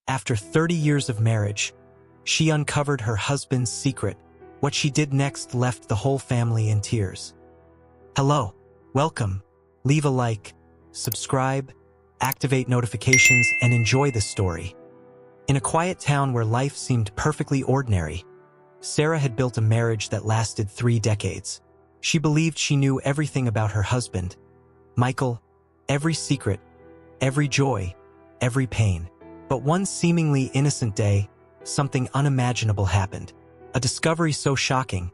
After 30 years of marriage, she uncovered her husband's secret. What she did next left the whole family in tears. Hello, welcome, leave a like, subscribe, activate notifications, and enjoy this story. In a quiet town where life seemed perfectly ordinary, Sarah had built a marriage that lasted 3 decades. She believed she knew everything about her husband, Michael, every secret, every joy, every pain. But one seemingly innocent day, something unimaginable happened. A discovery so shocking,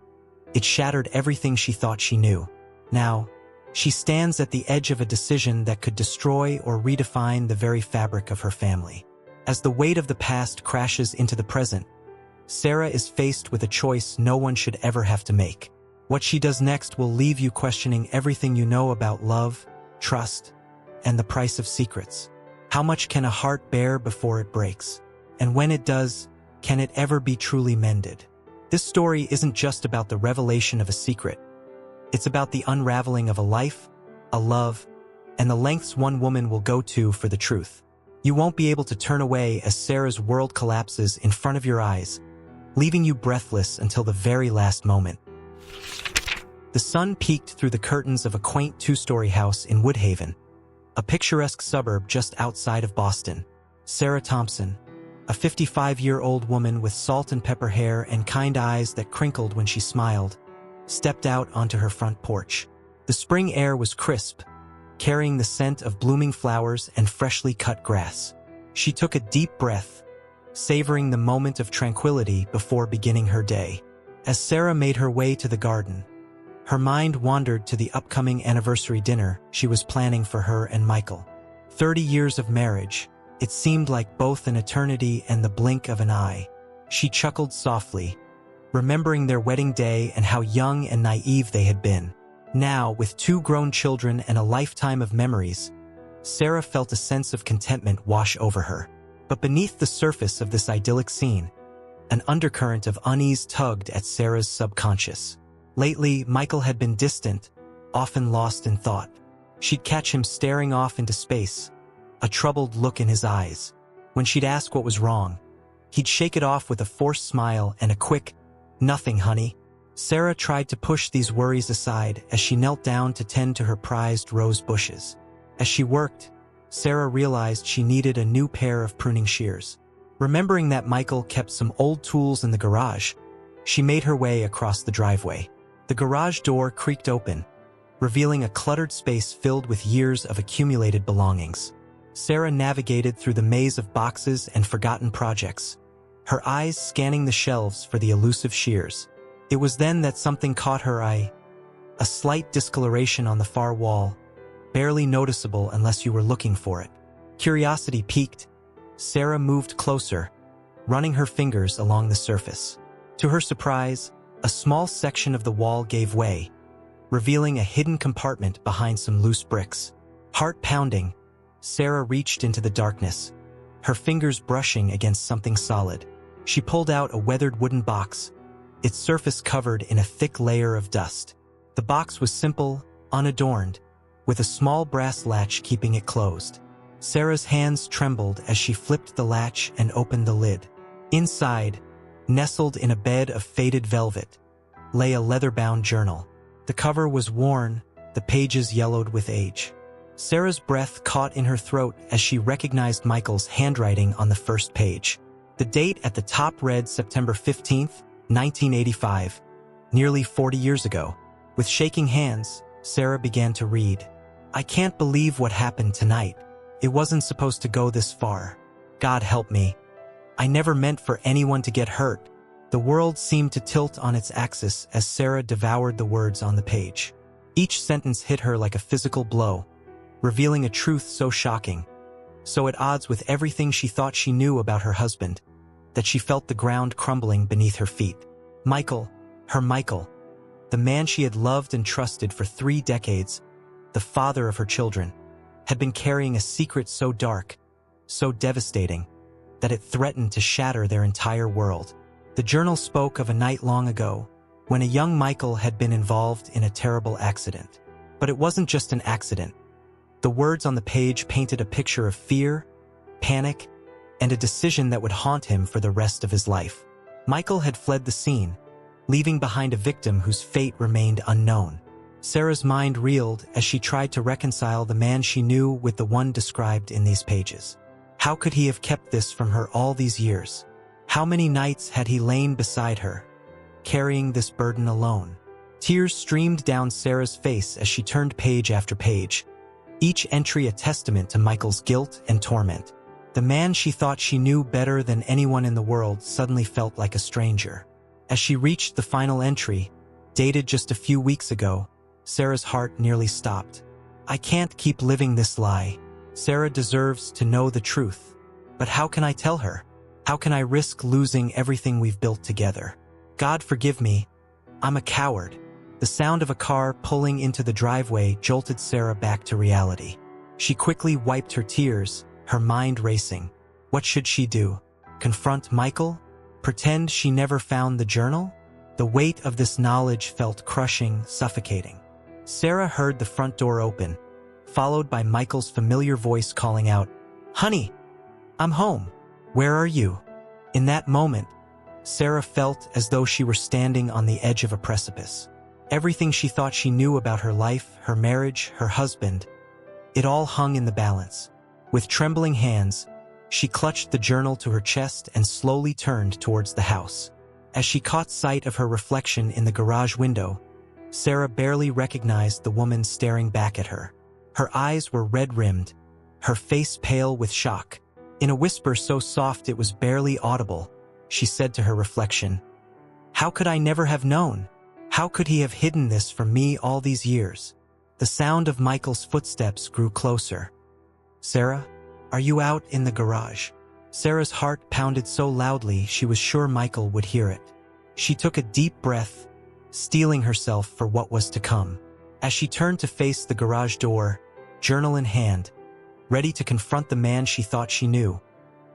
it shattered everything she thought she knew. Now, she stands at the edge of a decision that could destroy or redefine the very fabric of her family. As the weight of the past crashes into the present, Sarah is faced with a choice no one should ever have to make. What she does next will leave you questioning everything you know about love, trust, and the price of secrets. How much can a heart bear before it breaks? And when it does, can it ever be truly mended? This story isn't just about the revelation of a secret. It's about the unraveling of a life, a love, and the lengths one woman will go to for the truth. You won't be able to turn away as Sarah's world collapses in front of your eyes, leaving you breathless until the very last moment. The sun peeked through the curtains of a quaint 2-story house in Woodhaven, a picturesque suburb just outside of Boston. Sarah Thompson, a 55-year-old woman with salt and pepper hair and kind eyes that crinkled when she smiled, stepped out onto her front porch. The spring air was crisp, carrying the scent of blooming flowers and freshly cut grass. She took a deep breath, savoring the moment of tranquility before beginning her day. As Sarah made her way to the garden, her mind wandered to the upcoming anniversary dinner she was planning for her and Michael. 30 years of marriage, it seemed like both an eternity and the blink of an eye. She chuckled softly, remembering their wedding day and how young and naive they had been. Now, with 2 grown children and a lifetime of memories, Sarah felt a sense of contentment wash over her. But beneath the surface of this idyllic scene, an undercurrent of unease tugged at Sarah's subconscious. Lately, Michael had been distant, often lost in thought. She'd catch him staring off into space, a troubled look in his eyes. When she'd ask what was wrong, he'd shake it off with a forced smile and a quick, "Nothing, honey." Sarah tried to push these worries aside as she knelt down to tend to her prized rose bushes. As she worked, Sarah realized she needed a new pair of pruning shears. Remembering that Michael kept some old tools in the garage, she made her way across the driveway. The garage door creaked open, revealing a cluttered space filled with years of accumulated belongings. Sarah navigated through the maze of boxes and forgotten projects, her eyes scanning the shelves for the elusive shears. It was then that something caught her eye, a slight discoloration on the far wall, barely noticeable unless you were looking for it. Curiosity piqued, Sarah moved closer, running her fingers along the surface. To her surprise, a small section of the wall gave way, revealing a hidden compartment behind some loose bricks. Heart pounding, Sarah reached into the darkness, her fingers brushing against something solid. She pulled out a weathered wooden box, its surface covered in a thick layer of dust. The box was simple, unadorned, with a small brass latch keeping it closed. Sarah's hands trembled as she flipped the latch and opened the lid. Inside, nestled in a bed of faded velvet, lay a leather-bound journal. The cover was worn, the pages yellowed with age. Sarah's breath caught in her throat as she recognized Michael's handwriting on the first page. The date at the top read September 15th, 1985, nearly 40 years ago. With shaking hands, Sarah began to read. "I can't believe what happened tonight. It wasn't supposed to go this far. God help me. I never meant for anyone to get hurt." The world seemed to tilt on its axis as Sarah devoured the words on the page. Each sentence hit her like a physical blow, revealing a truth so shocking, so at odds with everything she thought she knew about her husband, that she felt the ground crumbling beneath her feet. Michael, her Michael, the man she had loved and trusted for 3 decades, the father of her children, had been carrying a secret so dark, so devastating, that it threatened to shatter their entire world. The journal spoke of a night long ago, when a young Michael had been involved in a terrible accident. But it wasn't just an accident. The words on the page painted a picture of fear, panic, and a decision that would haunt him for the rest of his life. Michael had fled the scene, leaving behind a victim whose fate remained unknown. Sarah's mind reeled as she tried to reconcile the man she knew with the one described in these pages. How could he have kept this from her all these years? How many nights had he lain beside her, carrying this burden alone? Tears streamed down Sarah's face as she turned page after page, each entry a testament to Michael's guilt and torment. The man she thought she knew better than anyone in the world suddenly felt like a stranger. As she reached the final entry, dated just a few weeks ago, Sarah's heart nearly stopped. I can't keep living this lie. Sarah deserves to know the truth. But how can I tell her? How can I risk losing everything we've built together? God forgive me. I'm a coward. The sound of a car pulling into the driveway jolted Sarah back to reality. She quickly wiped her tears, her mind racing. What should she do? Confront Michael? Pretend she never found the journal? The weight of this knowledge felt crushing, suffocating. Sarah heard the front door open, followed by Michael's familiar voice calling out, "Honey, I'm home. Where are you?" In that moment, Sarah felt as though she were standing on the edge of a precipice. Everything she thought she knew about her life, her marriage, her husband, it all hung in the balance. With trembling hands, she clutched the journal to her chest and slowly turned towards the house. As she caught sight of her reflection in the garage window, Sarah barely recognized the woman staring back at her. Her eyes were red-rimmed, her face pale with shock. In a whisper so soft it was barely audible, she said to her reflection, "How could I never have known? How could he have hidden this from me all these years?" The sound of Michael's footsteps grew closer. "Sarah, are you out in the garage?" Sarah's heart pounded so loudly she was sure Michael would hear it. She took a deep breath, steeling herself for what was to come. As she turned to face the garage door, journal in hand, ready to confront the man she thought she knew,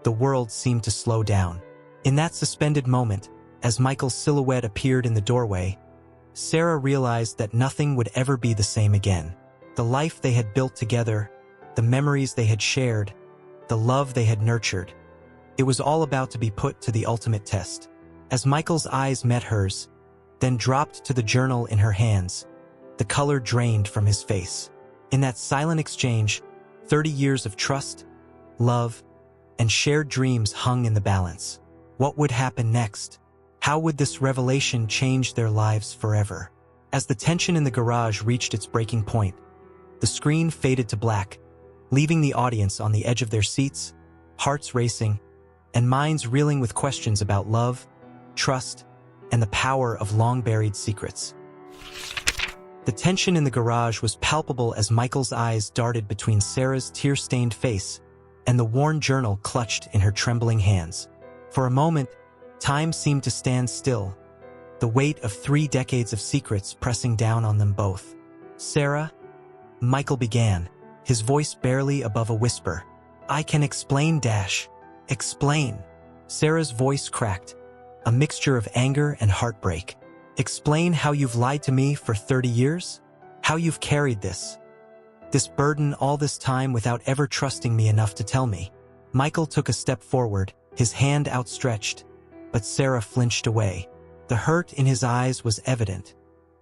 the world seemed to slow down. In that suspended moment, as Michael's silhouette appeared in the doorway, Sarah realized that nothing would ever be the same again. The life they had built together, the memories they had shared, the love they had nurtured, it was all about to be put to the ultimate test. As Michael's eyes met hers, then dropped to the journal in her hands, the color drained from his face. In that silent exchange, 30 years of trust, love, and shared dreams hung in the balance. What would happen next? How would this revelation change their lives forever? As the tension in the garage reached its breaking point, the screen faded to black, leaving the audience on the edge of their seats, hearts racing, and minds reeling with questions about love, trust, and the power of long-buried secrets. The tension in the garage was palpable as Michael's eyes darted between Sarah's tear-stained face and the worn journal clutched in her trembling hands. For a moment, time seemed to stand still, the weight of 3 decades of secrets pressing down on them both. "Sarah," Michael began, his voice barely above a whisper. "I can explain, explain." Sarah's voice cracked, a mixture of anger and heartbreak. "Explain how you've lied to me for 30 years? How you've carried this burden all this time without ever trusting me enough to tell me." Michael took a step forward, his hand outstretched, but Sarah flinched away. The hurt in his eyes was evident,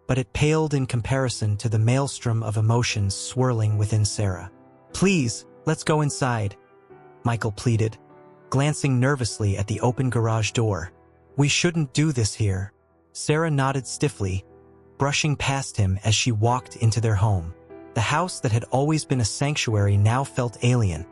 but it paled in comparison to the maelstrom of emotions swirling within Sarah. "Please, let's go inside," Michael pleaded, glancing nervously at the open garage door. "We shouldn't do this here." Sarah nodded stiffly, brushing past him as she walked into their home. The house that had always been a sanctuary now felt alien,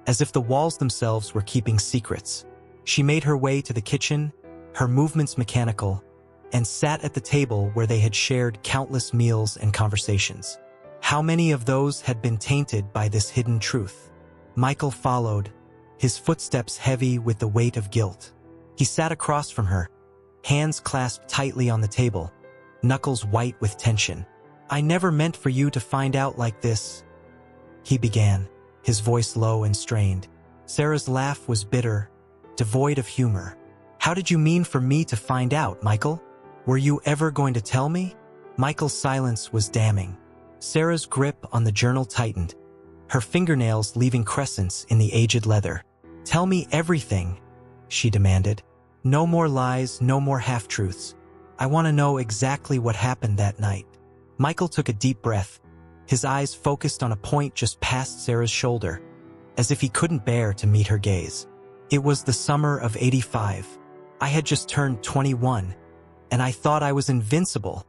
as if the walls themselves were keeping secrets. She made her way to the kitchen, her movements mechanical, and sat at the table where they had shared countless meals and conversations. How many of those had been tainted by this hidden truth? Michael followed, his footsteps heavy with the weight of guilt. He sat across from her, hands clasped tightly on the table, knuckles white with tension. "I never meant for you to find out like this," he began, his voice low and strained. Sarah's laugh was bitter, devoid of humor. "How did you mean for me to find out, Michael? Were you ever going to tell me?" Michael's silence was damning. Sarah's grip on the journal tightened, her fingernails leaving crescents in the aged leather. Tell me everything, she demanded. No more lies, no more half-truths. I want to know exactly what happened that night. Michael took a deep breath, his eyes focused on a point just past Sarah's shoulder, as if he couldn't bear to meet her gaze. It was the summer of '85. I had just turned 21, and I thought I was invincible.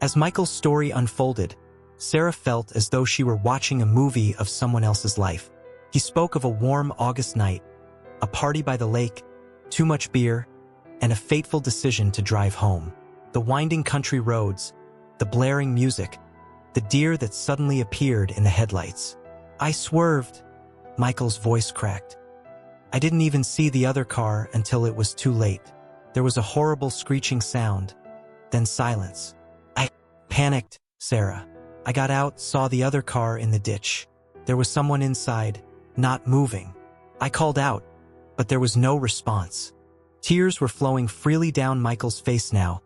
As Michael's story unfolded, Sarah felt as though she were watching a movie of someone else's life. He spoke of a warm August night, a party by the lake, too much beer, and a fateful decision to drive home. The winding country roads, the blaring music, the deer that suddenly appeared in the headlights. I swerved, Michael's voice cracked. I didn't even see the other car until it was too late. There was a horrible screeching sound, then silence. I panicked, Sarah. I got out, saw the other car in the ditch. There was someone inside, not moving. I called out, but there was no response. Tears were flowing freely down Michael's face now,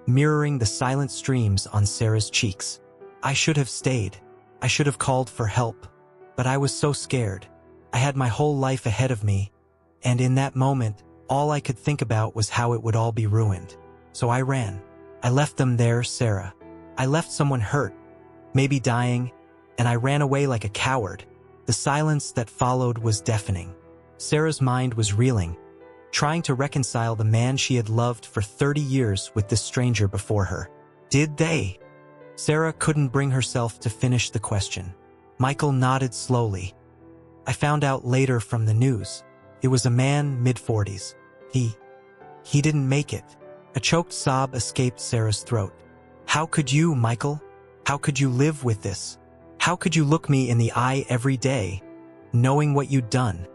mirroring the silent streams on Sarah's cheeks. I should have stayed. I should have called for help. But I was so scared. I had my whole life ahead of me, and in that moment, all I could think about was how it would all be ruined. So I ran. I left them there, Sarah. I left someone hurt, maybe dying, and I ran away like a coward. The silence that followed was deafening. Sarah's mind was reeling, trying to reconcile the man she had loved for 30 years with this stranger before her. Did they? Sarah couldn't bring herself to finish the question. Michael nodded slowly. I found out later from the news. It was a man, mid-40s. He didn't make it. A choked sob escaped Sarah's throat. How could you, Michael? How could you live with this? How could you look me in the eye every day, knowing what you'd done?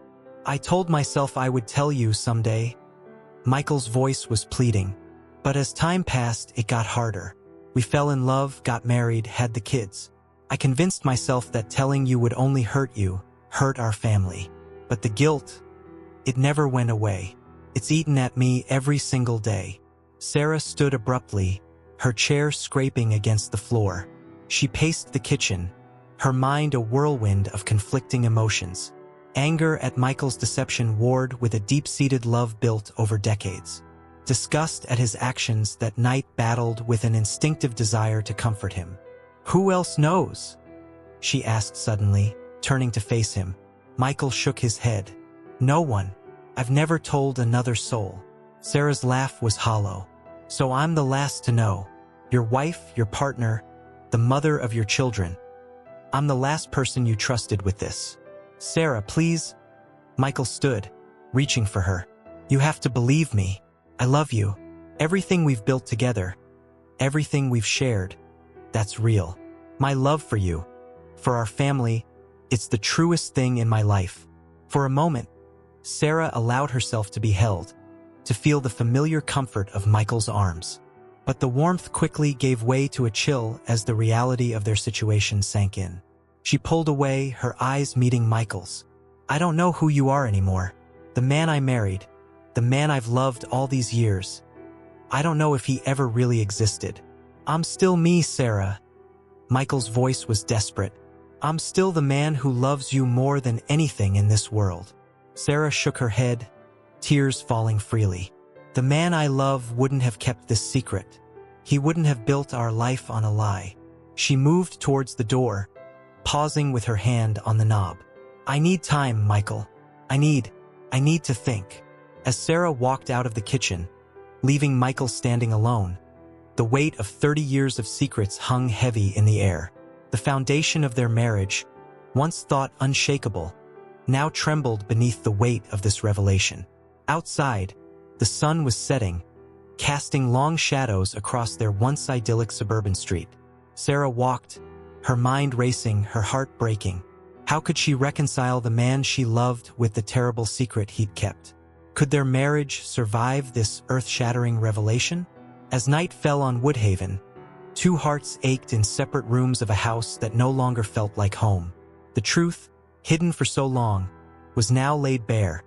I told myself I would tell you someday. Michael's voice was pleading. But as time passed, it got harder. We fell in love, got married, had the kids. I convinced myself that telling you would only hurt you, hurt our family. But the guilt, it never went away. It's eaten at me every single day. Sarah stood abruptly, her chair scraping against the floor. She paced the kitchen, her mind a whirlwind of conflicting emotions. Anger at Michael's deception warred with a deep-seated love built over decades. Disgust at his actions that night battled with an instinctive desire to comfort him. Who else knows? She asked suddenly, turning to face him. Michael shook his head. No one. I've never told another soul. Sarah's laugh was hollow. So I'm the last to know. Your wife, your partner, the mother of your children. I'm the last person you trusted with this. Sarah, please. Michael stood, reaching for her. You have to believe me. I love you. Everything we've built together, everything we've shared, that's real. My love for you, for our family, it's the truest thing in my life. For a moment, Sarah allowed herself to be held, to feel the familiar comfort of Michael's arms. But the warmth quickly gave way to a chill as the reality of their situation sank in. She pulled away, her eyes meeting Michael's. I don't know who you are anymore. The man I married, the man I've loved all these years. I don't know if he ever really existed. I'm still me, Sarah. Michael's voice was desperate. I'm still the man who loves you more than anything in this world. Sarah shook her head, tears falling freely. The man I love wouldn't have kept this secret. He wouldn't have built our life on a lie. She moved towards the door, pausing with her hand on the knob. I need time, Michael. I need to think. As Sarah walked out of the kitchen, leaving Michael standing alone, the weight of 30 years of secrets hung heavy in the air. The foundation of their marriage, once thought unshakable, now trembled beneath the weight of this revelation. Outside, the sun was setting, casting long shadows across their once idyllic suburban street. Sarah walked, her mind racing, her heart breaking. How could she reconcile the man she loved with the terrible secret he'd kept? Could their marriage survive this earth-shattering revelation? As night fell on Woodhaven, two hearts ached in separate rooms of a house that no longer felt like home. The truth, hidden for so long, was now laid bare,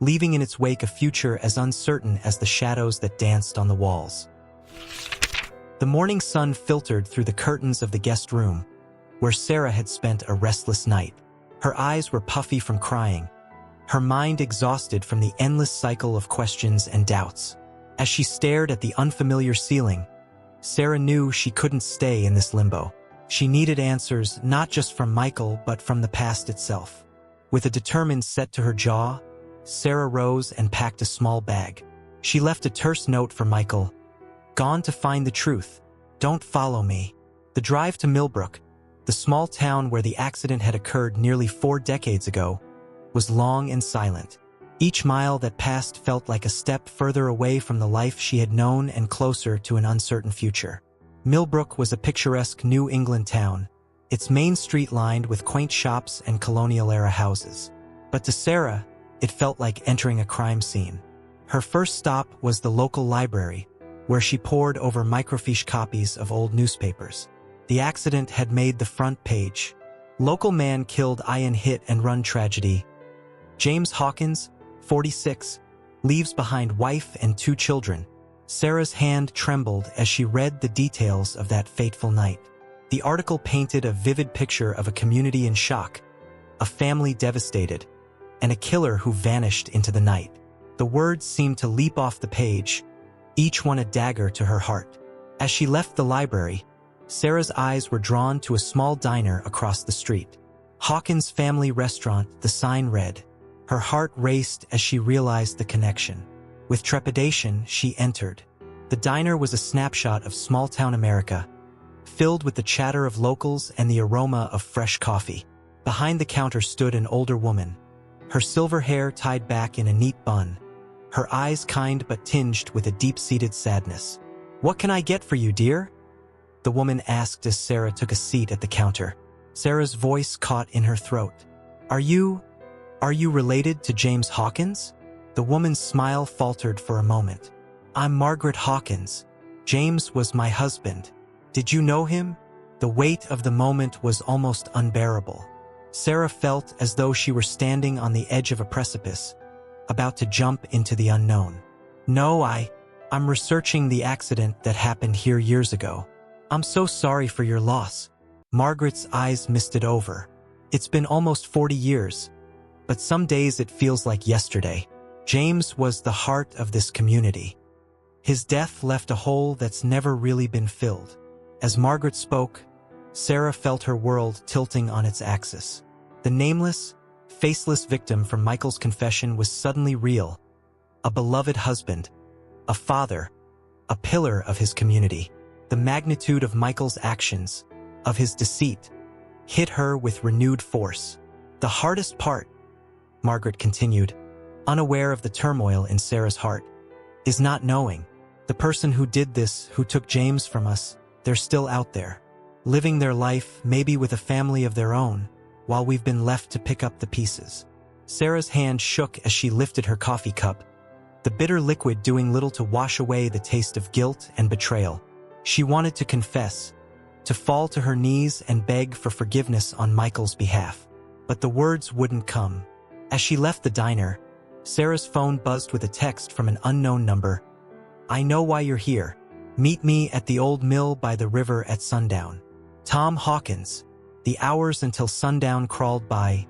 leaving in its wake a future as uncertain as the shadows that danced on the walls. The morning sun filtered through the curtains of the guest room, where Sarah had spent a restless night. Her eyes were puffy from crying, her mind exhausted from the endless cycle of questions and doubts. As she stared at the unfamiliar ceiling, Sarah knew she couldn't stay in this limbo. She needed answers not just from Michael but from the past itself. With a determined set to her jaw, Sarah rose and packed a small bag. She left a terse note for Michael. "Gone to find the truth. Don't follow me." The drive to Millbrook, the small town where the accident had occurred nearly 4 decades ago, was long and silent. Each mile that passed felt like a step further away from the life she had known and closer to an uncertain future. Millbrook was a picturesque New England town, its main street lined with quaint shops and colonial-era houses. But to Sarah, it felt like entering a crime scene. Her first stop was the local library, where she pored over microfiche copies of old newspapers. The accident had made the front page. Local man killed in hit-and-run tragedy. James Hawkins, 46, leaves behind wife and 2 children. Sarah's hand trembled as she read the details of that fateful night. The article painted a vivid picture of a community in shock, a family devastated, and a killer who vanished into the night. The words seemed to leap off the page, each one a dagger to her heart. As she left the library, Sarah's eyes were drawn to a small diner across the street. Hawkins Family Restaurant, the sign read. Her heart raced as she realized the connection. With trepidation, she entered. The diner was a snapshot of small-town America, filled with the chatter of locals and the aroma of fresh coffee. Behind the counter stood an older woman, her silver hair tied back in a neat bun, her eyes kind but tinged with a deep-seated sadness. "What can I get for you, dear?" the woman asked as Sarah took a seat at the counter. Sarah's voice caught in her throat. Are you related to James Hawkins?" The woman's smile faltered for a moment. "I'm Margaret Hawkins. James was my husband. Did you know him?" The weight of the moment was almost unbearable. Sarah felt as though she were standing on the edge of a precipice, about to jump into the unknown. "No, I'm researching the accident that happened here years ago. I'm so sorry for your loss." Margaret's eyes misted over. "It's been almost 40 years, but some days it feels like yesterday. James was the heart of this community. His death left a hole that's never really been filled." As Margaret spoke, Sarah felt her world tilting on its axis. The nameless, faceless victim from Michael's confession was suddenly real. A beloved husband, a father, a pillar of his community. The magnitude of Michael's actions, of his deceit, hit her with renewed force. "The hardest part," Margaret continued, unaware of the turmoil in Sarah's heart, "is not knowing. The person who did this, who took James from us, they're still out there, living their life, maybe with a family of their own, while we've been left to pick up the pieces." Sarah's hand shook as she lifted her coffee cup, the bitter liquid doing little to wash away the taste of guilt and betrayal. She wanted to confess, to fall to her knees and beg for forgiveness on Michael's behalf. But the words wouldn't come. As she left the diner, Sarah's phone buzzed with a text from an unknown number. "I know why you're here. Meet me at the old mill by the river at sundown." Tom Hawkins. The hours until sundown crawled by,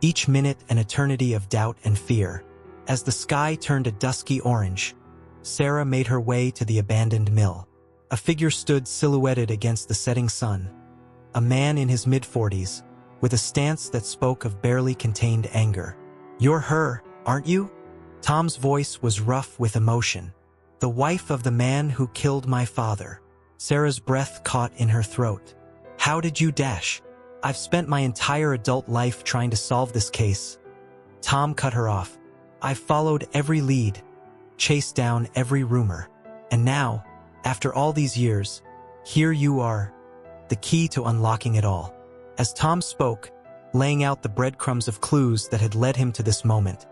each minute an eternity of doubt and fear. As the sky turned a dusky orange, Sarah made her way to the abandoned mill. A figure stood silhouetted against the setting sun, a man in his mid-40s, with a stance that spoke of barely contained anger. "You're her, aren't you?" Tom's voice was rough with emotion. "The wife of the man who killed my father." Sarah's breath caught in her throat. "How did you dash? I've spent my entire adult life trying to solve this case." Tom cut her off. "I've followed every lead, chased down every rumor. And now, after all these years, here you are, the key to unlocking it all." As Tom spoke, laying out the breadcrumbs of clues that had led him to this moment,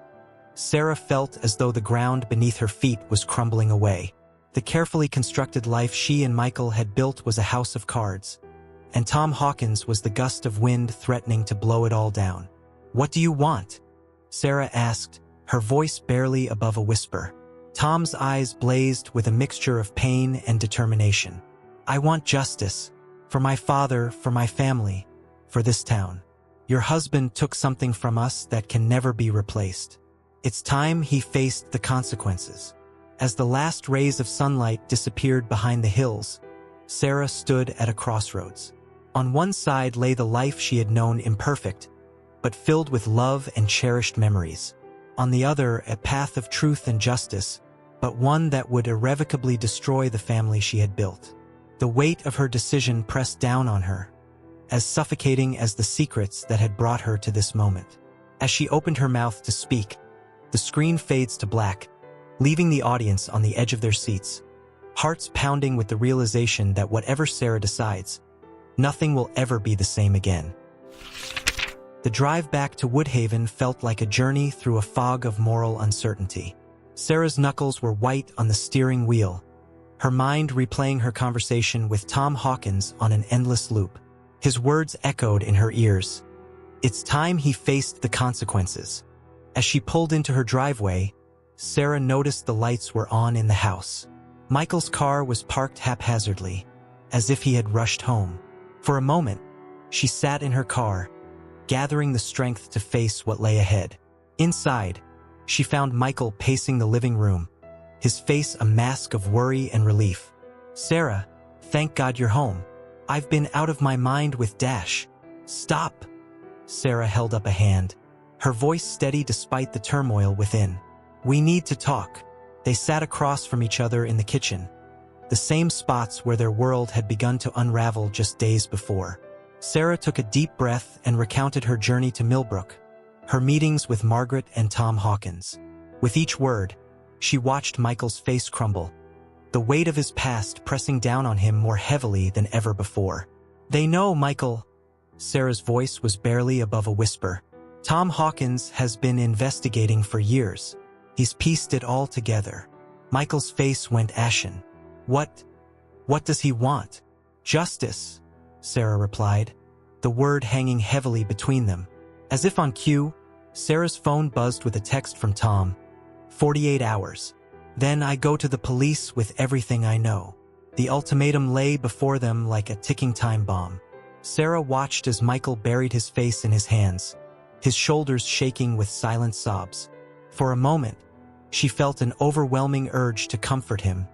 Sarah felt as though the ground beneath her feet was crumbling away. The carefully constructed life she and Michael had built was a house of cards, and Tom Hawkins was the gust of wind threatening to blow it all down. "What do you want?" Sarah asked, her voice barely above a whisper. Tom's eyes blazed with a mixture of pain and determination. "I want justice. For my father, for my family, for this town." Your husband took something from us that can never be replaced. It's time he faced the consequences. As the last rays of sunlight disappeared behind the hills, Sarah stood at a crossroads. On one side lay the life she had known, imperfect, but filled with love and cherished memories. On the other, a path of truth and justice, but one that would irrevocably destroy the family she had built. The weight of her decision pressed down on her, as suffocating as the secrets that had brought her to this moment. As she opened her mouth to speak, the screen fades to black, leaving the audience on the edge of their seats, hearts pounding with the realization that whatever Sarah decides, nothing will ever be the same again. The drive back to Woodhaven felt like a journey through a fog of moral uncertainty. Sarah's knuckles were white on the steering wheel, her mind replaying her conversation with Tom Hawkins on an endless loop. His words echoed in her ears. It's time he faced the consequences. As she pulled into her driveway, Sarah noticed the lights were on in the house. Michael's car was parked haphazardly, as if he had rushed home. For a moment, she sat in her car, gathering the strength to face what lay ahead. Inside, she found Michael pacing the living room, his face a mask of worry and relief. Sarah, thank God you're home. I've been out of my mind with Dash. Stop. Sarah held up a hand, her voice steady despite the turmoil within. We need to talk. They sat across from each other in the kitchen, the same spots where their world had begun to unravel just days before. Sarah took a deep breath and recounted her journey to Millbrook, her meetings with Margaret and Tom Hawkins. With each word, she watched Michael's face crumble, the weight of his past pressing down on him more heavily than ever before. They know, Michael. Sarah's voice was barely above a whisper. Tom Hawkins has been investigating for years. He's pieced it all together. Michael's face went ashen. What does he want? Justice, Sarah replied, the word hanging heavily between them. As if on cue, Sarah's phone buzzed with a text from Tom. 48 hours. Then I go to the police with everything I know. The ultimatum lay before them like a ticking time bomb. Sarah watched as Michael buried his face in his hands, his shoulders shaking with silent sobs. For a moment, she felt an overwhelming urge to comfort him,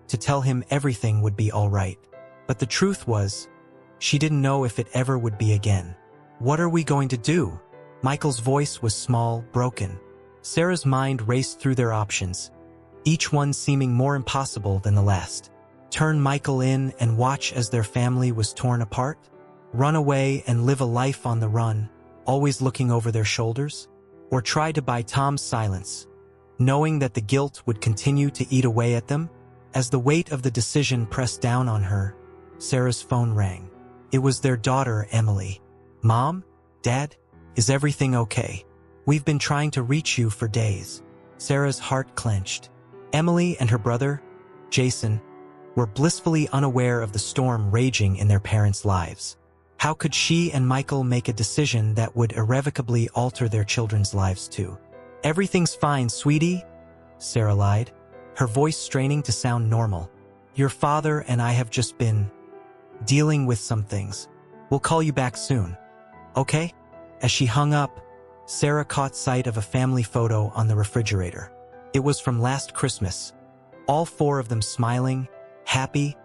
to tell him everything would be all right. But the truth was, she didn't know if it ever would be again. What are we going to do? Michael's voice was small, broken. Sarah's mind raced through their options, each one seeming more impossible than the last. Turn Michael in and watch as their family was torn apart? Run away and live a life on the run, always looking over their shoulders? Or try to buy Tom's silence, knowing that the guilt would continue to eat away at them? As the weight of the decision pressed down on her, Sarah's phone rang. It was their daughter, Emily. Mom? Dad? Is everything okay? We've been trying to reach you for days. Sarah's heart clenched. Emily and her brother, Jason, were blissfully unaware of the storm raging in their parents' lives. How could she and Michael make a decision that would irrevocably alter their children's lives too? Everything's fine, sweetie, Sarah lied, her voice straining to sound normal. Your father and I have just been dealing with some things. We'll call you back soon. Okay? As she hung up, Sarah caught sight of a family photo on the refrigerator. It was from last Christmas. All four of them smiling, happy,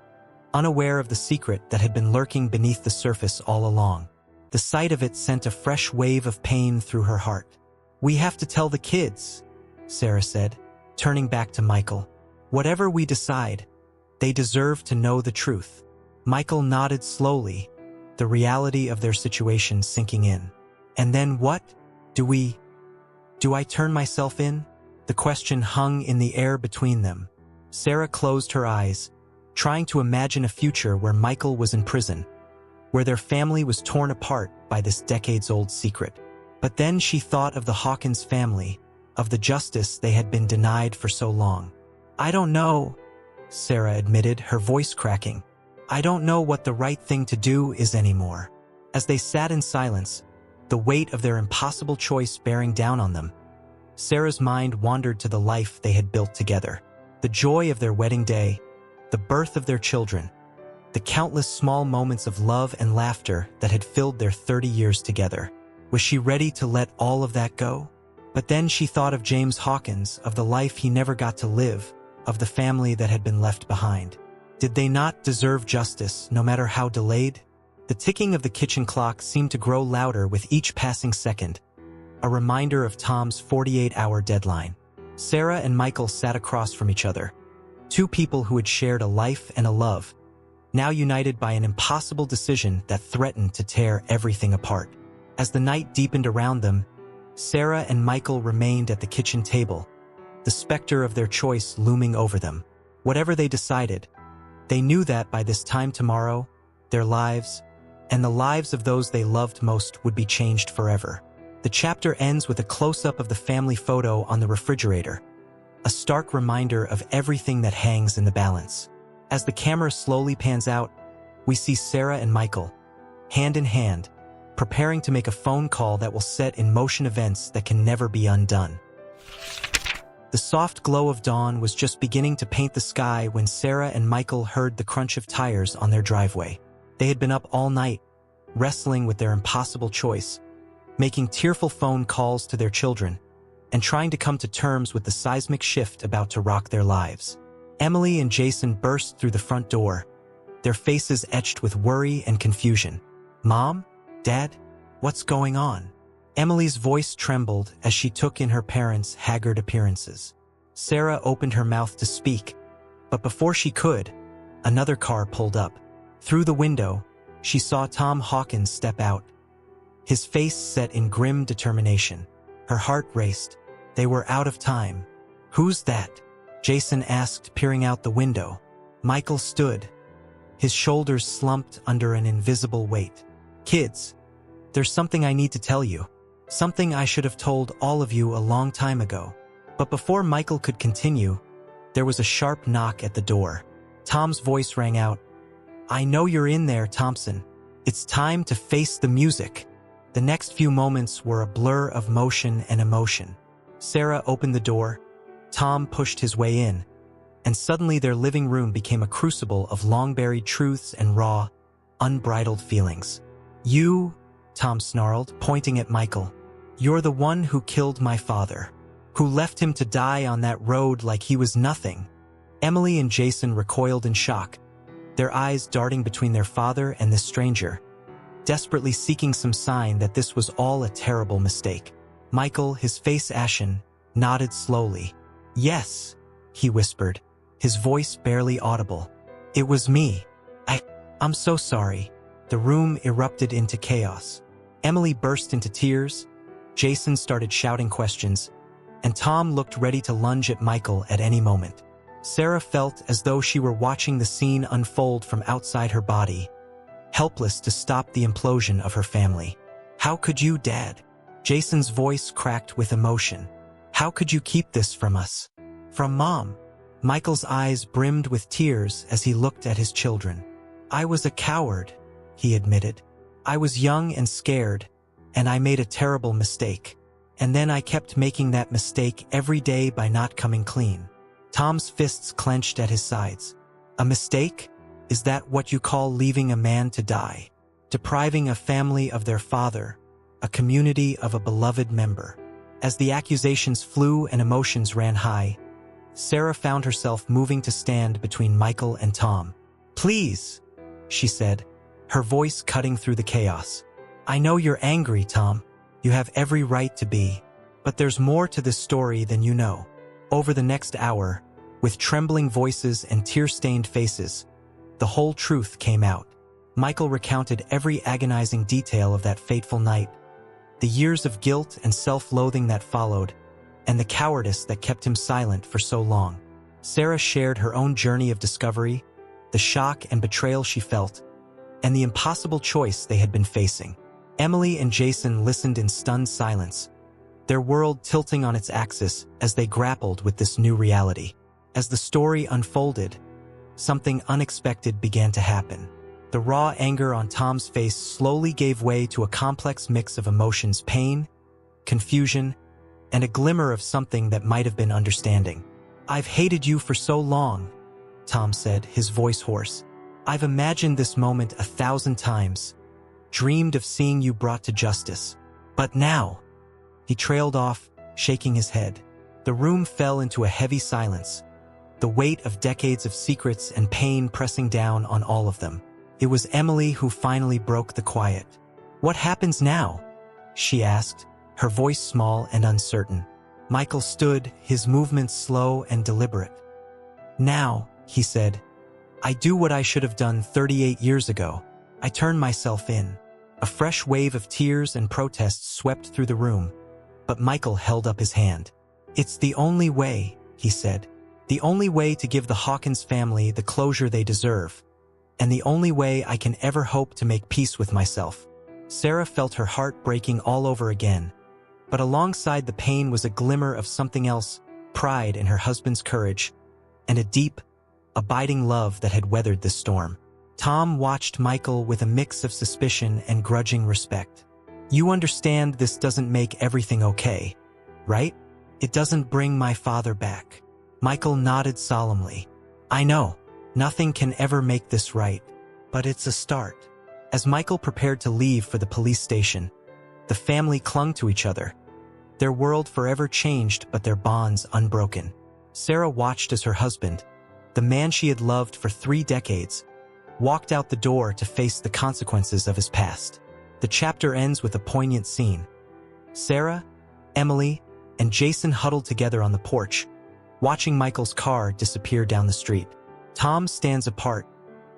unaware of the secret that had been lurking beneath the surface all along. The sight of it sent a fresh wave of pain through her heart. We have to tell the kids, Sarah said, turning back to Michael. Whatever we decide, they deserve to know the truth. Michael nodded slowly, the reality of their situation sinking in. And then what? Do I turn myself in? The question hung in the air between them. Sarah closed her eyes, trying to imagine a future where Michael was in prison, where their family was torn apart by this decades-old secret. But then she thought of the Hawkins family, of the justice they had been denied for so long. I don't know, Sarah admitted, her voice cracking. I don't know what the right thing to do is anymore. As they sat in silence, the weight of their impossible choice bearing down on them, Sarah's mind wandered to the life they had built together. The joy of their wedding day, the birth of their children, the countless small moments of love and laughter that had filled their 30 years together. Was she ready to let all of that go? But then she thought of James Hawkins, of the life he never got to live, of the family that had been left behind. Did they not deserve justice, no matter how delayed? The ticking of the kitchen clock seemed to grow louder with each passing second, a reminder of Tom's 48-hour deadline. Sarah and Michael sat across from each other, two people who had shared a life and a love, now united by an impossible decision that threatened to tear everything apart. As the night deepened around them, Sarah and Michael remained at the kitchen table, the specter of their choice looming over them. Whatever they decided, they knew that by this time tomorrow, their lives, and the lives of those they loved most would be changed forever. The chapter ends with a close-up of the family photo on the refrigerator, a stark reminder of everything that hangs in the balance. As the camera slowly pans out, we see Sarah and Michael, hand in hand, preparing to make a phone call that will set in motion events that can never be undone. The soft glow of dawn was just beginning to paint the sky when Sarah and Michael heard the crunch of tires on their driveway. They had been up all night, wrestling with their impossible choice, making tearful phone calls to their children, and trying to come to terms with the seismic shift about to rock their lives. Emily and Jason burst through the front door, their faces etched with worry and confusion. "Mom? Dad? What's going on?" Emily's voice trembled as she took in her parents' haggard appearances. Sarah opened her mouth to speak, but before she could, another car pulled up. Through the window, she saw Tom Hawkins step out, his face set in grim determination. Her heart raced. They were out of time. "Who's that?" Jason asked, peering out the window. Michael stood, his shoulders slumped under an invisible weight. "Kids, there's something I need to tell you. Something I should have told all of you a long time ago." But before Michael could continue, there was a sharp knock at the door. Tom's voice rang out. "I know you're in there, Thompson. It's time to face the music." The next few moments were a blur of motion and emotion. Sarah opened the door. Tom pushed his way in, and suddenly their living room became a crucible of long-buried truths and raw, unbridled feelings. "You," Tom snarled, pointing at Michael, "you're the one who killed my father, who left him to die on that road like he was nothing." Emily and Jason recoiled in shock, their eyes darting between their father and this stranger, desperately seeking some sign that this was all a terrible mistake. Michael, his face ashen, nodded slowly. "Yes," he whispered, his voice barely audible. "It was me. I'm so sorry." The room erupted into chaos. Emily burst into tears, Jason started shouting questions, and Tom looked ready to lunge at Michael at any moment. Sarah felt as though she were watching the scene unfold from outside her body, helpless to stop the implosion of her family. "How could you, Dad?" Jason's voice cracked with emotion. "How could you keep this from us? From Mom?" Michael's eyes brimmed with tears as he looked at his children. "I was a coward," he admitted. "I was young and scared, and I made a terrible mistake. And then I kept making that mistake every day by not coming clean." Tom's fists clenched at his sides. "A mistake? Is that what you call leaving a man to die? Depriving a family of their father, a community of a beloved member?" As the accusations flew and emotions ran high, Sarah found herself moving to stand between Michael and Tom. "Please," she said, her voice cutting through the chaos. "I know you're angry, Tom. You have every right to be. But there's more to this story than you know." Over the next hour, with trembling voices and tear-stained faces, the whole truth came out. Michael recounted every agonizing detail of that fateful night, the years of guilt and self-loathing that followed, and the cowardice that kept him silent for so long. Sarah shared her own journey of discovery, the shock and betrayal she felt, and the impossible choice they had been facing. Emily and Jason listened in stunned silence, their world tilting on its axis as they grappled with this new reality. As the story unfolded, something unexpected began to happen. The raw anger on Tom's face slowly gave way to a complex mix of emotions: pain, confusion, and a glimmer of something that might have been understanding. "I've hated you for so long," Tom said, his voice hoarse. "I've imagined this moment 1,000 times, dreamed of seeing you brought to justice. But now, he trailed off, shaking his head. The room fell into a heavy silence, the weight of decades of secrets and pain pressing down on all of them. It was Emily who finally broke the quiet. "What happens now?" she asked, her voice small and uncertain. Michael stood, his movements slow and deliberate. "Now," he said, "I do what I should have done 38 years ago. I turn myself in." A fresh wave of tears and protests swept through the room, but Michael held up his hand. "It's the only way," he said. "The only way to give the Hawkins family the closure they deserve, and the only way I can ever hope to make peace with myself." Sarah felt her heart breaking all over again, but alongside the pain was a glimmer of something else, pride in her husband's courage, and a deep, abiding love that had weathered the storm. Tom watched Michael with a mix of suspicion and grudging respect. "You understand this doesn't make everything okay, right? It doesn't bring my father back." Michael nodded solemnly. "I know, nothing can ever make this right, but it's a start." As Michael prepared to leave for the police station, the family clung to each other. Their world forever changed, but their bonds unbroken. Sarah watched as her husband, the man she had loved for 3 decades, walked out the door to face the consequences of his past. The chapter ends with a poignant scene. Sarah, Emily, and Jason huddled together on the porch, watching Michael's car disappear down the street. Tom stands apart,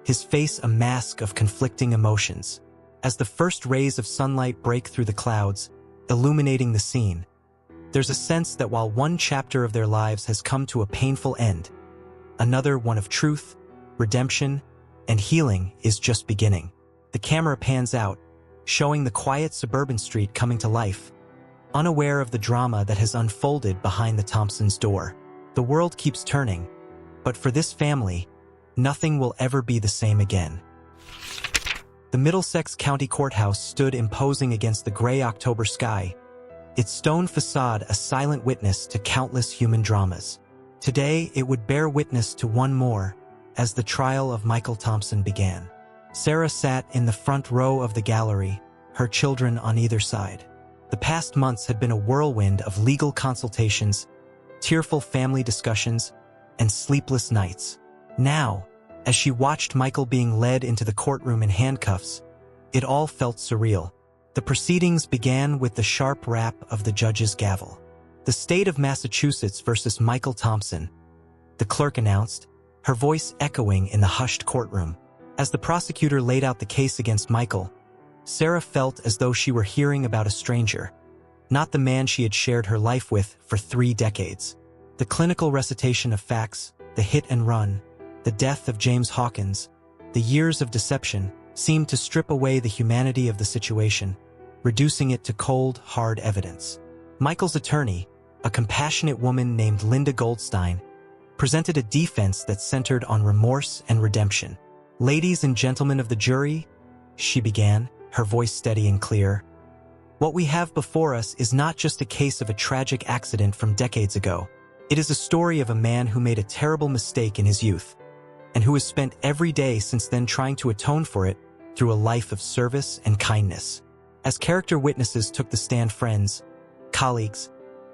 his face a mask of conflicting emotions. As the first rays of sunlight break through the clouds, illuminating the scene, there's a sense that while one chapter of their lives has come to a painful end, another, one of truth, redemption, and healing, is just beginning. The camera pans out, showing the quiet suburban street coming to life, unaware of the drama that has unfolded behind the Thompsons' door. The world keeps turning, but for this family, nothing will ever be the same again. The Middlesex County Courthouse stood imposing against the gray October sky, its stone facade a silent witness to countless human dramas. Today, it would bear witness to one more, as the trial of Michael Thompson began. Sarah sat in the front row of the gallery, her children on either side. The past months had been a whirlwind of legal consultations, tearful family discussions, and sleepless nights. Now, as she watched Michael being led into the courtroom in handcuffs, it all felt surreal. The proceedings began with the sharp rap of the judge's gavel. "The state of Massachusetts versus Michael Thompson," the clerk announced, her voice echoing in the hushed courtroom. As the prosecutor laid out the case against Michael, Sarah felt as though she were hearing about a stranger, not the man she had shared her life with for 3 decades. The clinical recitation of facts, the hit and run, the death of James Hawkins, the years of deception, seemed to strip away the humanity of the situation, reducing it to cold, hard evidence. Michael's attorney, a compassionate woman named Linda Goldstein, presented a defense that centered on remorse and redemption. "Ladies and gentlemen of the jury," she began, her voice steady and clear, "what we have before us is not just a case of a tragic accident from decades ago. It is a story of a man who made a terrible mistake in his youth, and who has spent every day since then trying to atone for it through a life of service and kindness." As character witnesses took the stand, friends, colleagues,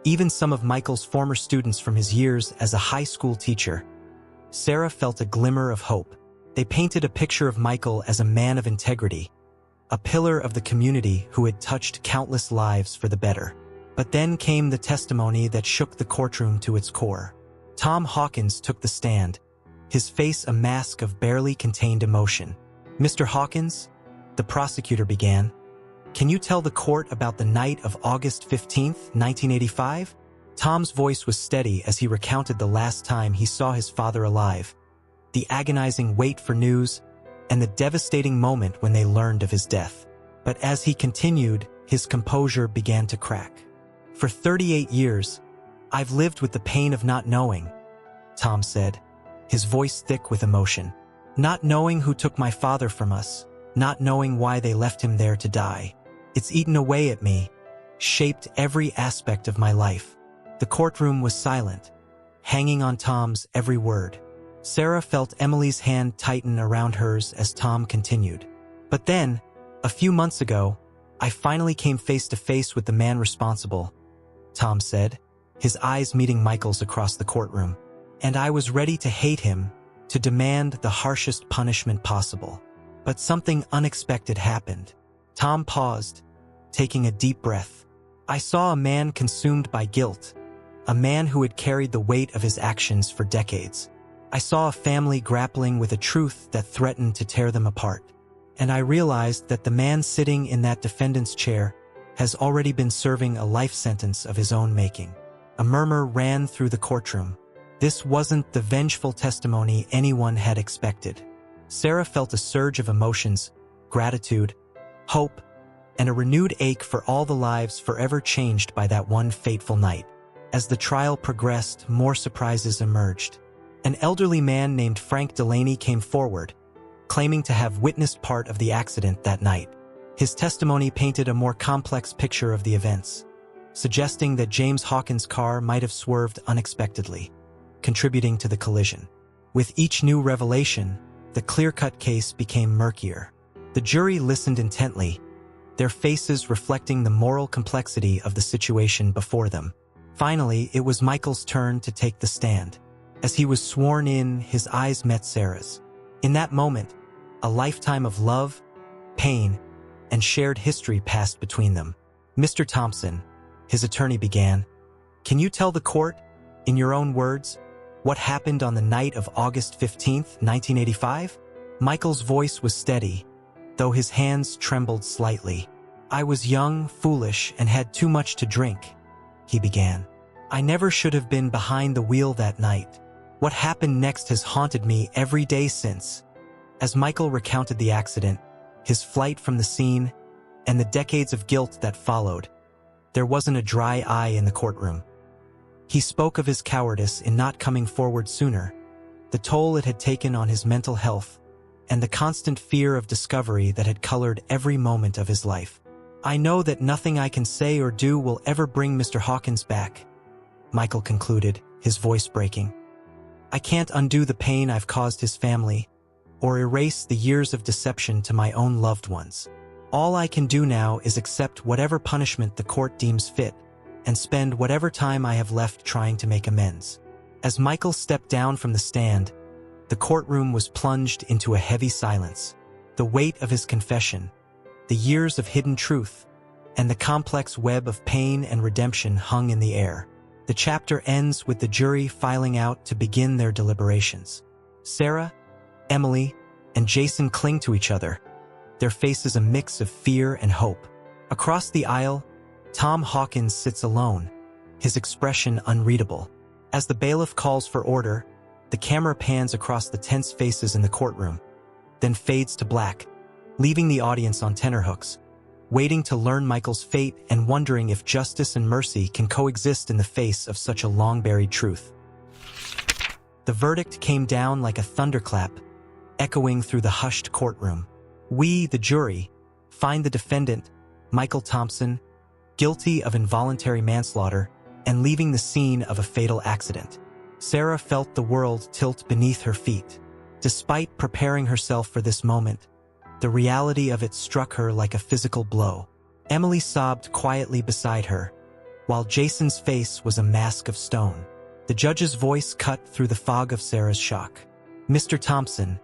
even some of Michael's former students from his years as a high school teacher, Sarah felt a glimmer of hope. They painted a picture of Michael as a man of integrity, a pillar of the community who had touched countless lives for the better. But then came the testimony that shook the courtroom to its core. Tom Hawkins took the stand, his face a mask of barely contained emotion. "Mr. Hawkins," the prosecutor began, "can you tell the court about the night of August 15th, 1985? Tom's voice was steady as he recounted the last time he saw his father alive, the agonizing wait for news, and the devastating moment when they learned of his death. But as he continued, his composure began to crack. "For 38 years, I've lived with the pain of not knowing," Tom said, his voice thick with emotion. "Not knowing who took my father from us, not knowing why they left him there to die. It's eaten away at me, shaped every aspect of my life." The courtroom was silent, hanging on Tom's every word. Sarah felt Emily's hand tighten around hers as Tom continued. "But then, a few months ago, I finally came face to face with the man responsible, Tom said, his eyes meeting Michael's across the courtroom. And I was ready to hate him, to demand the harshest punishment possible. But something unexpected happened. Tom paused, taking a deep breath. I saw a man consumed by guilt, a man who had carried the weight of his actions for decades. I saw a family grappling with a truth that threatened to tear them apart. And I realized that the man sitting in that defendant's chair has already been serving a life sentence of his own making. A murmur ran through the courtroom. This wasn't the vengeful testimony anyone had expected. Sarah felt a surge of emotions, gratitude, hope, and a renewed ache for all the lives forever changed by that one fateful night. As the trial progressed, more surprises emerged. An elderly man named Frank Delaney came forward, claiming to have witnessed part of the accident that night. His testimony painted a more complex picture of the events, suggesting that James Hawkins' car might have swerved unexpectedly, contributing to the collision. With each new revelation, the clear-cut case became murkier. The jury listened intently, their faces reflecting the moral complexity of the situation before them. Finally, it was Michael's turn to take the stand. As he was sworn in, his eyes met Sarah's. In that moment, a lifetime of love, pain, and shared history passed between them. Mr. Thompson, his attorney began, can you tell the court, in your own words, what happened on the night of August 15th, 1985? Michael's voice was steady, though his hands trembled slightly. I was young, foolish, and had too much to drink, he began. I never should have been behind the wheel that night. What happened next has haunted me every day since. As Michael recounted the accident, his flight from the scene, and the decades of guilt that followed, there wasn't a dry eye in the courtroom. He spoke of his cowardice in not coming forward sooner, the toll it had taken on his mental health, and the constant fear of discovery that had colored every moment of his life. I know that nothing I can say or do will ever bring Mr. Hawkins back, Michael concluded, his voice breaking. I can't undo the pain I've caused his family, or erase the years of deception to my own loved ones. All I can do now is accept whatever punishment the court deems fit, and spend whatever time I have left trying to make amends. As Michael stepped down from the stand, the courtroom was plunged into a heavy silence. The weight of his confession, the years of hidden truth, and the complex web of pain and redemption hung in the air. The chapter ends with the jury filing out to begin their deliberations. Sarah, Emily, and Jason cling to each other, their faces a mix of fear and hope. Across the aisle, Tom Hawkins sits alone, his expression unreadable. As the bailiff calls for order, the camera pans across the tense faces in the courtroom, then fades to black, leaving the audience on tenterhooks, waiting to learn Michael's fate and wondering if justice and mercy can coexist in the face of such a long-buried truth. The verdict came down like a thunderclap, echoing through the hushed courtroom. We, the jury, find the defendant, Michael Thompson, guilty of involuntary manslaughter and leaving the scene of a fatal accident. Sarah felt the world tilt beneath her feet. Despite preparing herself for this moment, the reality of it struck her like a physical blow. Emily sobbed quietly beside her, while Jason's face was a mask of stone. The judge's voice cut through the fog of Sarah's shock. Mr. Thompson,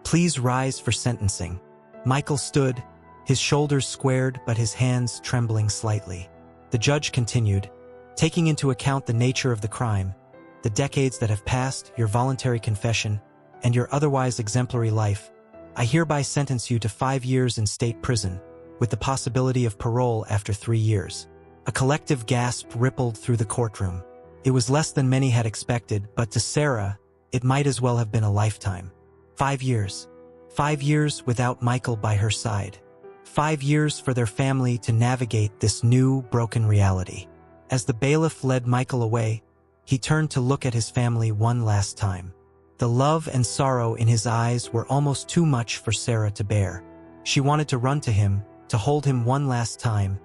please rise for sentencing. Michael stood, his shoulders squared but his hands trembling slightly. The judge continued, taking into account the nature of the crime, the decades that have passed, your voluntary confession, and your otherwise exemplary life, I hereby sentence you to 5 years in state prison, with the possibility of parole after 3 years. A collective gasp rippled through the courtroom. It was less than many had expected, but to Sarah, it might as well have been a lifetime. 5 years. 5 years without Michael by her side. 5 years for their family to navigate this new, broken reality. As the bailiff led Michael away, he turned to look at his family one last time. The love and sorrow in his eyes were almost too much for Sarah to bear. She wanted to run to him, to hold him one last time,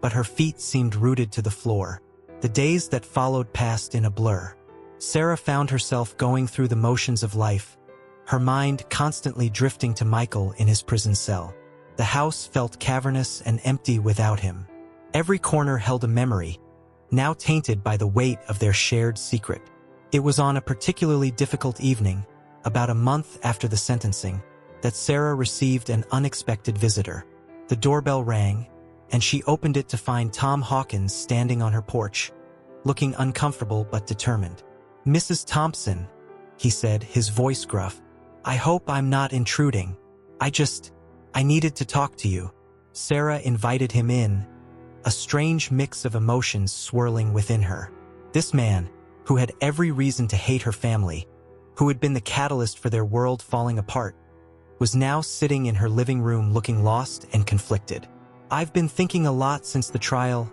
but her feet seemed rooted to the floor. The days that followed passed in a blur. Sarah found herself going through the motions of life, her mind constantly drifting to Michael in his prison cell. The house felt cavernous and empty without him. Every corner held a memory, now tainted by the weight of their shared secret. It was on a particularly difficult evening, about a month after the sentencing, that Sarah received an unexpected visitor. The doorbell rang, and she opened it to find Tom Hawkins standing on her porch, looking uncomfortable but determined. "Mrs. Thompson," he said, his voice gruff, "I hope I'm not intruding. I needed to talk to you." Sarah invited him in, a strange mix of emotions swirling within her. This man, who had every reason to hate her family, who had been the catalyst for their world falling apart, was now sitting in her living room looking lost and conflicted. "I've been thinking a lot since the trial,"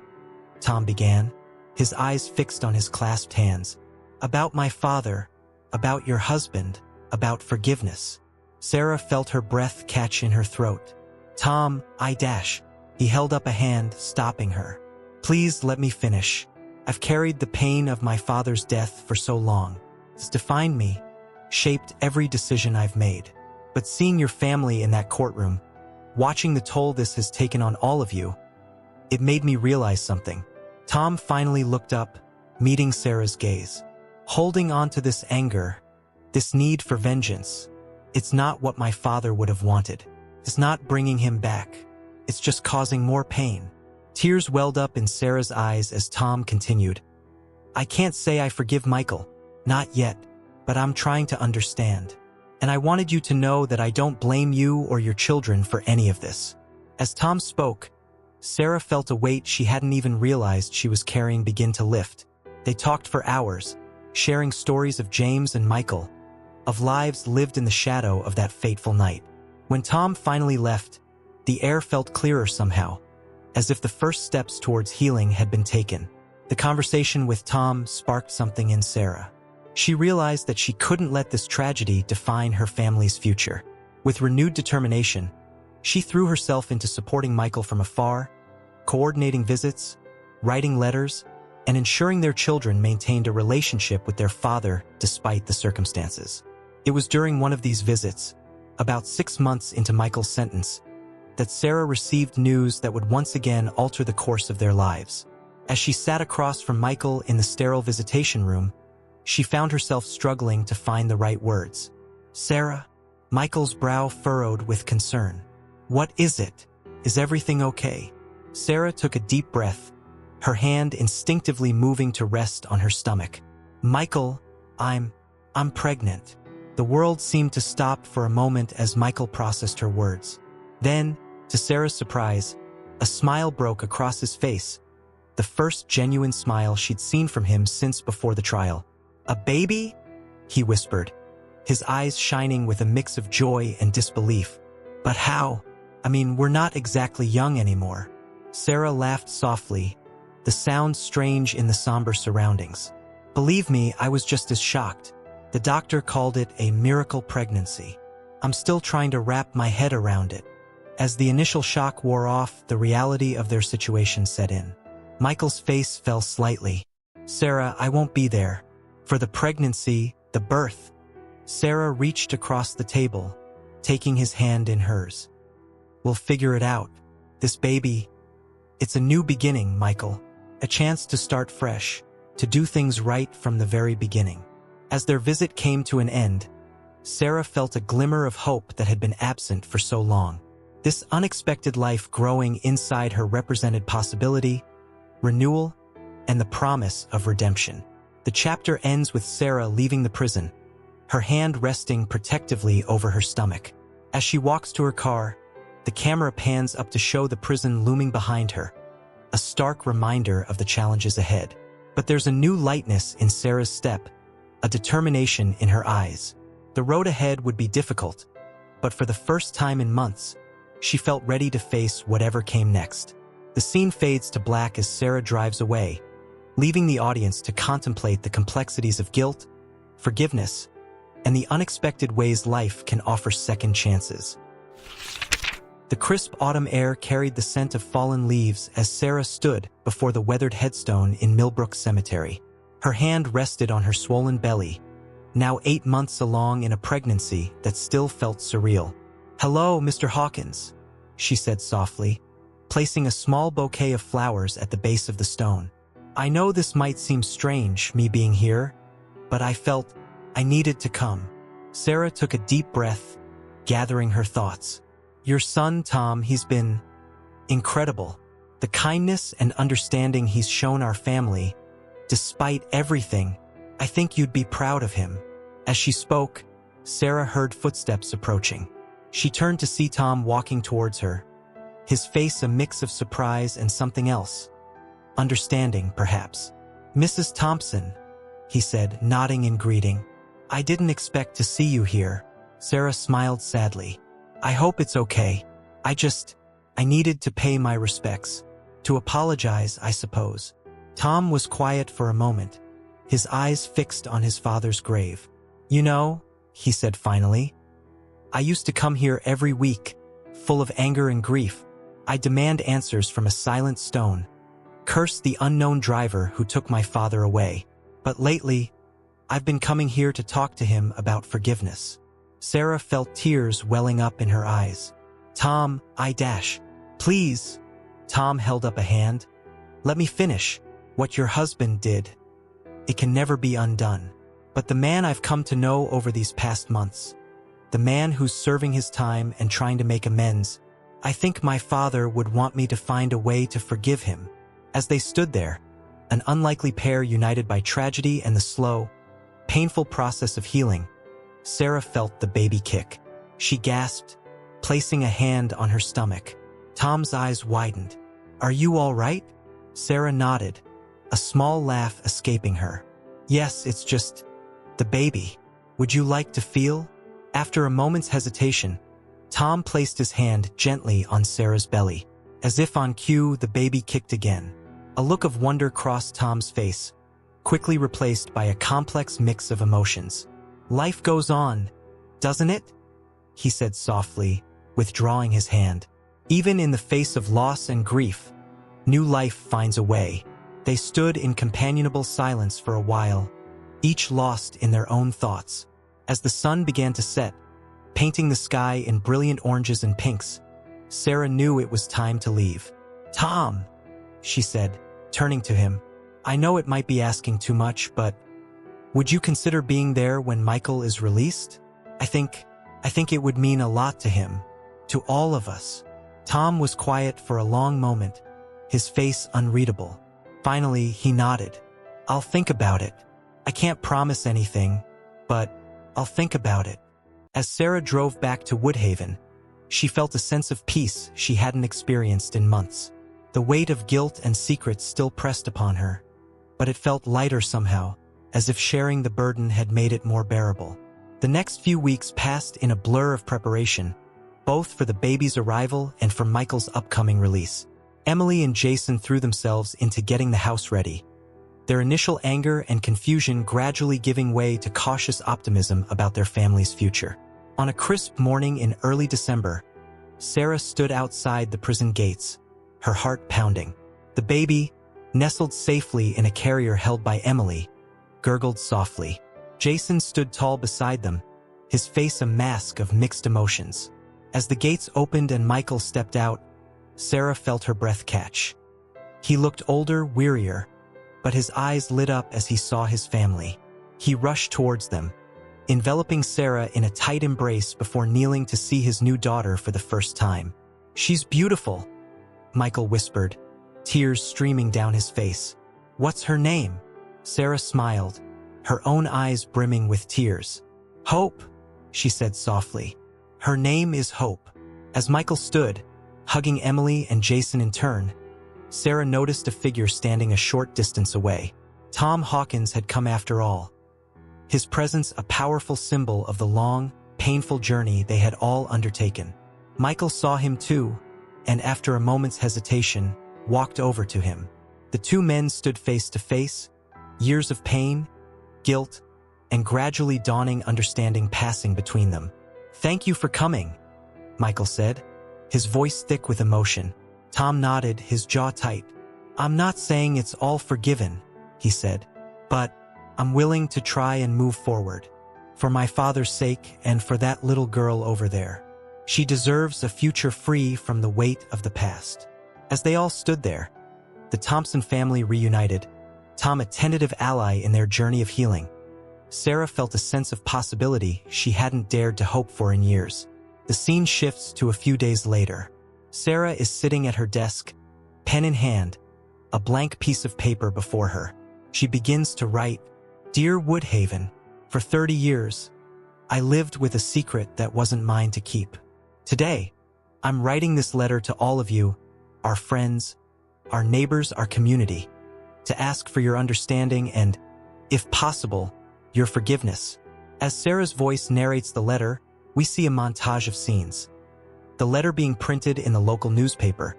Tom began, his eyes fixed on his clasped hands. "About my father, about your husband, about forgiveness." Sarah felt her breath catch in her throat. "Tom, He held up a hand, stopping her. "Please let me finish. I've carried the pain of my father's death for so long. It's defined me, shaped every decision I've made. But seeing your family in that courtroom, watching the toll this has taken on all of you, it made me realize something." Tom finally looked up, meeting Sarah's gaze. "Holding on to this anger, this need for vengeance, it's not what my father would have wanted. It's not bringing him back. It's just causing more pain." Tears welled up in Sarah's eyes as Tom continued. "I can't say I forgive Michael, not yet, but I'm trying to understand. And I wanted you to know that I don't blame you or your children for any of this." As Tom spoke, Sarah felt a weight she hadn't even realized she was carrying begin to lift. They talked for hours, sharing stories of James and Michael, of lives lived in the shadow of that fateful night. When Tom finally left, the air felt clearer somehow, as if the first steps towards healing had been taken. The conversation with Tom sparked something in Sarah. She realized that she couldn't let this tragedy define her family's future. With renewed determination, she threw herself into supporting Michael from afar, coordinating visits, writing letters, and ensuring their children maintained a relationship with their father despite the circumstances. It was during one of these visits, about 6 months into Michael's sentence, that Sarah received news that would once again alter the course of their lives. As she sat across from Michael in the sterile visitation room, she found herself struggling to find the right words. "Sarah?" Michael's brow furrowed with concern. "What is it? Is everything okay?" Sarah took a deep breath, her hand instinctively moving to rest on her stomach. "Michael, I'm pregnant." The world seemed to stop for a moment as Michael processed her words. Then, to Sarah's surprise, a smile broke across his face, the first genuine smile she'd seen from him since before the trial. "A baby?" he whispered, his eyes shining with a mix of joy and disbelief. "But how? I mean, we're not exactly young anymore." Sarah laughed softly, the sound strange in the somber surroundings. "Believe me, I was just as shocked. The doctor called it a miracle pregnancy. I'm still trying to wrap my head around it." As the initial shock wore off, the reality of their situation set in. Michael's face fell slightly. "Sarah, I won't be there. For the pregnancy, the birth." Sarah reached across the table, taking his hand in hers. "We'll figure it out. This baby, it's a new beginning, Michael. A chance to start fresh, to do things right from the very beginning." As their visit came to an end, Sarah felt a glimmer of hope that had been absent for so long. This unexpected life growing inside her represented possibility, renewal, and the promise of redemption. The chapter ends with Sarah leaving the prison, her hand resting protectively over her stomach. As she walks to her car, the camera pans up to show the prison looming behind her, a stark reminder of the challenges ahead. But there's a new lightness in Sarah's step, a determination in her eyes. The road ahead would be difficult, but for the first time in months, she felt ready to face whatever came next. The scene fades to black as Sarah drives away, leaving the audience to contemplate the complexities of guilt, forgiveness, and the unexpected ways life can offer second chances. The crisp autumn air carried the scent of fallen leaves as Sarah stood before the weathered headstone in Millbrook Cemetery. Her hand rested on her swollen belly, now 8 months along in a pregnancy that still felt surreal. "Hello, Mr. Hawkins," she said softly, placing a small bouquet of flowers at the base of the stone. I know this might seem strange, me being here, but I felt I needed to come. Sarah took a deep breath, gathering her thoughts. Your son, Tom, he's been incredible. The kindness and understanding he's shown our family, despite everything, I think you'd be proud of him. As she spoke, Sarah heard footsteps approaching. She turned to see Tom walking towards her, his face a mix of surprise and something else. Understanding, perhaps. Mrs. Thompson, he said, nodding in greeting. I didn't expect to see you here. Sarah smiled sadly. I hope it's okay. I needed to pay my respects. To apologize, I suppose. Tom was quiet for a moment, his eyes fixed on his father's grave. You know, he said finally, I used to come here every week, full of anger and grief. I demand answers from a silent stone. Curse the unknown driver who took my father away. But lately, I've been coming here to talk to him about forgiveness. Sarah felt tears welling up in her eyes. Tom, please. Tom held up a hand. Let me finish. What your husband did, it can never be undone. But the man I've come to know over these past months, the man who's serving his time and trying to make amends, I think my father would want me to find a way to forgive him. As they stood there, an unlikely pair united by tragedy and the slow, painful process of healing, Sarah felt the baby kick. She gasped, placing a hand on her stomach. Tom's eyes widened. Are you all right? Sarah nodded, a small laugh escaping her. Yes, it's just the baby. Would you like to feel? After a moment's hesitation, Tom placed his hand gently on Sarah's belly. As if on cue, the baby kicked again. A look of wonder crossed Tom's face, quickly replaced by a complex mix of emotions. Life goes on, doesn't it? He said softly, withdrawing his hand. Even in the face of loss and grief, new life finds a way. They stood in companionable silence for a while, each lost in their own thoughts. As the sun began to set, painting the sky in brilliant oranges and pinks, Sarah knew it was time to leave. Tom, she said, turning to him, I know it might be asking too much, but would you consider being there when Michael is released? I think it would mean a lot to him, to all of us. Tom was quiet for a long moment, his face unreadable. Finally, he nodded. I'll think about it. I can't promise anything, but I'll think about it. As Sarah drove back to Woodhaven, she felt a sense of peace she hadn't experienced in months. The weight of guilt and secrets still pressed upon her, but it felt lighter somehow, as if sharing the burden had made it more bearable. The next few weeks passed in a blur of preparation, both for the baby's arrival and for Michael's upcoming release. Emily and Jason threw themselves into getting the house ready, their initial anger and confusion gradually giving way to cautious optimism about their family's future. On a crisp morning in early December, Sarah stood outside the prison gates, her heart pounding. The baby, nestled safely in a carrier held by Emily, gurgled softly. Jason stood tall beside them, his face a mask of mixed emotions. As the gates opened and Michael stepped out, Sarah felt her breath catch. He looked older, wearier, but his eyes lit up as he saw his family. He rushed towards them, enveloping Sarah in a tight embrace before kneeling to see his new daughter for the first time. She's beautiful, Michael whispered, tears streaming down his face. What's her name? Sarah smiled, her own eyes brimming with tears. Hope, she said softly. Her name is Hope. As Michael stood, hugging Emily and Jason in turn, Sarah noticed a figure standing a short distance away. Tom Hawkins had come after all, his presence a powerful symbol of the long, painful journey they had all undertaken. Michael saw him too, and after a moment's hesitation, walked over to him. The two men stood face to face, years of pain, guilt, and gradually dawning understanding passing between them. Thank you for coming, Michael said, his voice thick with emotion. Tom nodded, his jaw tight. I'm not saying it's all forgiven, he said, but I'm willing to try and move forward. For my father's sake and for that little girl over there. She deserves a future free from the weight of the past. As they all stood there, the Thompson family reunited, Tom a tentative ally in their journey of healing. Sarah felt a sense of possibility she hadn't dared to hope for in years. The scene shifts to a few days later. Sarah is sitting at her desk, pen in hand, a blank piece of paper before her. She begins to write, "Dear Woodhaven, for 30 years, I lived with a secret that wasn't mine to keep. Today, I'm writing this letter to all of you, our friends, our neighbors, our community, to ask for your understanding and, if possible, your forgiveness." As Sarah's voice narrates the letter, we see a montage of scenes. The letter being printed in the local newspaper,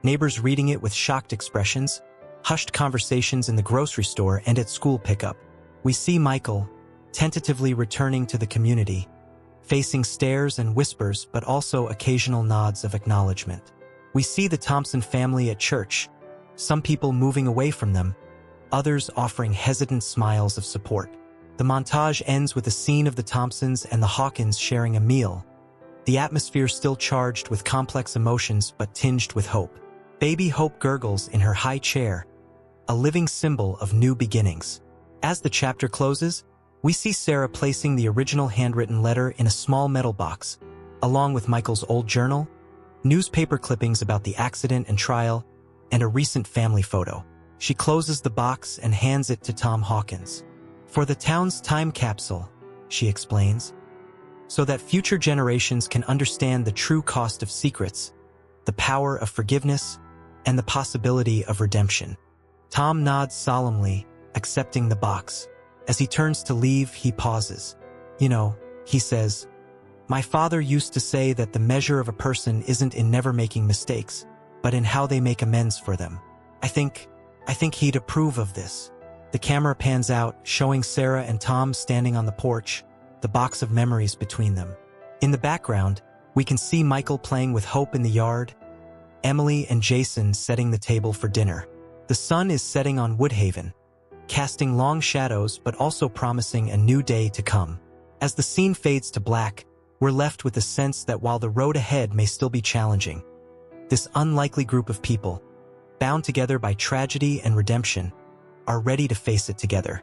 neighbors reading it with shocked expressions, hushed conversations in the grocery store and at school pickup. We see Michael, tentatively returning to the community, facing stares and whispers but also occasional nods of acknowledgement. We see the Thompson family at church, some people moving away from them, others offering hesitant smiles of support. The montage ends with a scene of the Thompsons and the Hawkins sharing a meal, the atmosphere still charged with complex emotions but tinged with hope. Baby Hope gurgles in her high chair, a living symbol of new beginnings. As the chapter closes, we see Sarah placing the original handwritten letter in a small metal box, along with Michael's old journal, newspaper clippings about the accident and trial, and a recent family photo. She closes the box and hands it to Tom Hawkins. "For the town's time capsule," she explains, "so that future generations can understand the true cost of secrets, the power of forgiveness, and the possibility of redemption." Tom nods solemnly, accepting the box. As he turns to leave, he pauses. "You know," he says, "my father used to say that the measure of a person isn't in never making mistakes, but in how they make amends for them. I think he'd approve of this." The camera pans out, showing Sarah and Tom standing on the porch, the box of memories between them. In the background, we can see Michael playing with Hope in the yard, Emily and Jason setting the table for dinner. The sun is setting on Woodhaven, casting long shadows but also promising a new day to come. As the scene fades to black, we're left with the sense that while the road ahead may still be challenging, this unlikely group of people, bound together by tragedy and redemption, are ready to face it together.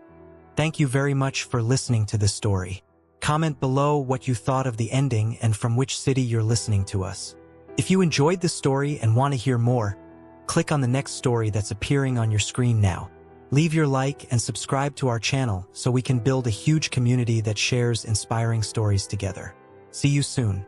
Thank you very much for listening to this story. Comment below what you thought of the ending and from which city you're listening to us. If you enjoyed this story and want to hear more, click on the next story that's appearing on your screen now. Leave your like and subscribe to our channel so we can build a huge community that shares inspiring stories together. See you soon.